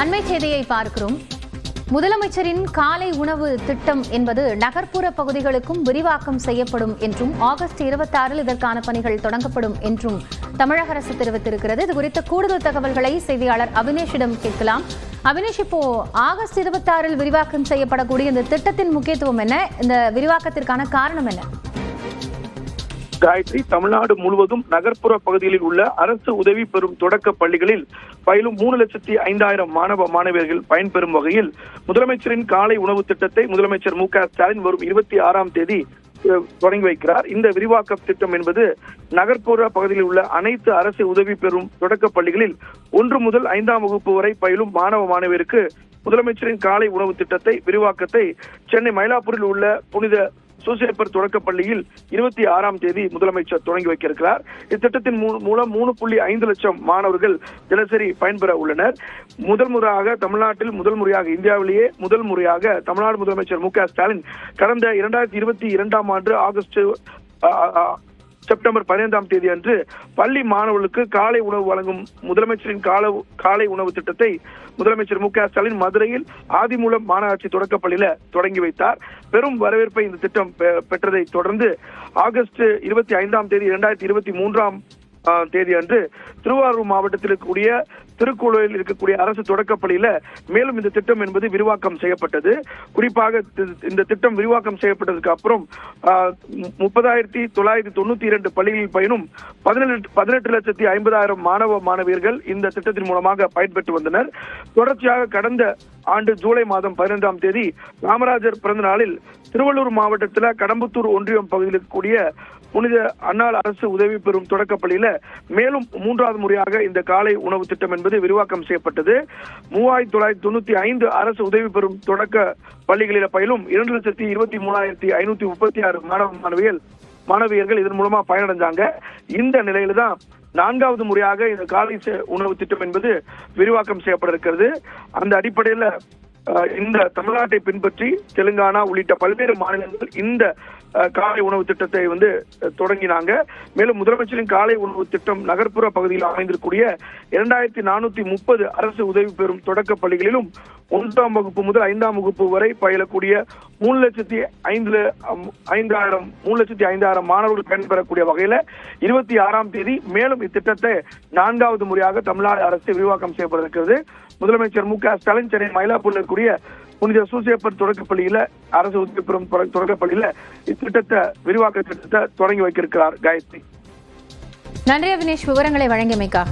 அண்மை செய்தியை பார்க்கிறோம். முதலமைச்சரின் காலை உணவு திட்டம் என்பது நகர்ப்புற பகுதிகளுக்கும் விரிவாக்கம் செய்யப்படும் என்றும் ஆகஸ்ட் 26 இதற்கான பணிகள் தொடங்கப்படும் என்றும் தமிழக அரசு தெரிவித்திருக்கிறது. இது குறித்த கூடுதல் தகவல்களை செய்தியாளர் அபினேஷிடம் கேட்கலாம். அபினேஷ், இப்போ ஆகஸ்ட் 26 விரிவாக்கம் செய்யப்படக்கூடிய இந்த திட்டத்தின் முக்கியத்துவம் என்ன? இந்த விரிவாக்கத்திற்கான காரணம் என்ன? காயத்ரி, தமிழ்நாடு முழுவதும் நகர்ப்புற பகுதிகளில் உள்ள அரசு உதவி பெறும் தொடக்க பள்ளிகளில் பயிலும் 3,05,000 மாணவ மாணவியர்கள் பயன்பெறும் வகையில் முதலமைச்சரின் காலை உணவு திட்டத்தை முதலமைச்சர் மு.க. ஸ்டாலின் வரும் 26ஆம் தேதி தொடங்கி வைக்கிறார். இந்த விரிவாக்க திட்டம் என்பது நகர்ப்புற பகுதியில் உள்ள அனைத்து அரசு உதவி பெறும் தொடக்க பள்ளிகளில் 1 முதல் 5ஆம் வகுப்பு வரை பயிலும் மாணவ மாணவியருக்கு முதலமைச்சரின் காலை உணவு திட்டத்தை விரிவாக்கத்தை சென்னை மயிலாப்பூரில் உள்ள புனித சூசேப்பர் தொடக்கப் பள்ளியில் 26ஆம் தேதி முதலமைச்சர் தொடங்கி வைக்க இருக்கிறார். இத்திட்டத்தின் மூலம் 3.5 லட்சம் மாணவர்கள் தினசரி பயன்பெற உள்ளனர். தமிழ்நாட்டில் முதல் முறையாக இந்தியாவிலேயே முதல் முறையாக தமிழ்நாடு முதலமைச்சர் மு.க. ஸ்டாலின் கடந்த 2022ஆம் ஆண்டு செப்டம்பர் 15ஆம் தேதி அன்று பள்ளி மாணவர்களுக்கு காலை உணவு வழங்கும் முதலமைச்சரின் காலை உணவு திட்டத்தை முதலமைச்சர் மு.க. ஸ்டாலின் மதுரையில் ஆதிமூலம் மாநகராட்சி தொடக்கப்பள்ளியில தொடங்கி வைத்தார். பெரும் வரவேற்பை இந்த திட்டம் பெற்றதை தொடர்ந்து ஆகஸ்ட் 25ஆம் தேதி 2023ஆம் தேதி அன்று திருவாரூர் மாவட்டத்தில் இருக்கக்கூடிய திருக்குளூரில் இருக்கக்கூடிய அரசு தொடக்கப்பள்ளியில மேலும் இந்த திட்டம் என்பது விரிவாக்கம் செய்யப்பட்டது. குறிப்பாக இந்த திட்டம் விரிவாக்கம் செய்யப்பட்டதுக்கு அப்புறம் 30,992 பள்ளிகளில் பயனும் 18,50,000 மாணவ மாணவியர்கள் இந்த திட்டத்தின் மூலமாக பயன்பெற்று வந்தனர். தொடர்ச்சியாக கடந்த ஆண்டு ஜூலை மாதம் 15ஆம் தேதி காமராஜர் பிறந்த நாளில் திருவள்ளூர் மாவட்டத்தில் கடம்பத்தூர் ஒன்றியம் பகுதியில் இருக்கக்கூடிய புனித அன்னாள் அரசு உதவி பெறும் தொடக்கப்பள்ளியில மேலும் 3வது முறையாக இந்த காலை உணவு திட்டம் என்பது விரிவாக்கம் செய்யப்பட்டது. 3,995 அரசு உதவி பெறும் தொடக்க பள்ளிகளில் பயிலும் 2,23,536 மாணவியர்கள் இதன் மூலமா பயனடைஞ்சாங்க. இந்த நிலையில தான் 4வது முறையாக இந்த காலை உணவு திட்டம் என்பது விரிவாக்கம் செய்யப்பட இருக்கிறது. அந்த அடிப்படையில் இந்த தமிழ்நாட்டை பின்பற்றி தெலுங்கானா உள்ளிட்ட பல்வேறு மாநிலங்கள் இந்த காலை உணவு திட்டத்தை தொடங்கினாங்க. மேலும் முதலமைச்சரின் காலை உணவு திட்டம் நகர்ப்புற பகுதியில் அமைந்திருக்கூடிய 2,430 அரசு உதவி பெறும் தொடக்க பள்ளிகளிலும் 1ஆம் வகுப்பு முதல் 5ஆம் வகுப்பு வரை பயிலக்கூடிய 3,05,000 மாணவர்கள் பயன்பெறக்கூடிய வகையில 26ஆம் தேதி மேலும் இத்திட்டத்தை 4வது முறையாக தமிழ்நாடு அரசு விரிவாக்கம் செய்யப்பட்டிருக்கிறது. முதலமைச்சர் மு.க. ஸ்டாலின் சென்னை மயிலாப்பூரில் இருக்கக்கூடிய புனித சூசேப்பர் தொடக்கப்பள்ளியில அரசு உதவி பெறும் தொடக்கப்பள்ளியில இத்திட்டத்தை விரிவாக்க திட்டத்தை தொடங்கி வைக்க இருக்கிறார். காயத்ரி, நன்றி அபினேஷ், விவரங்களை வழங்கியமைக்காக.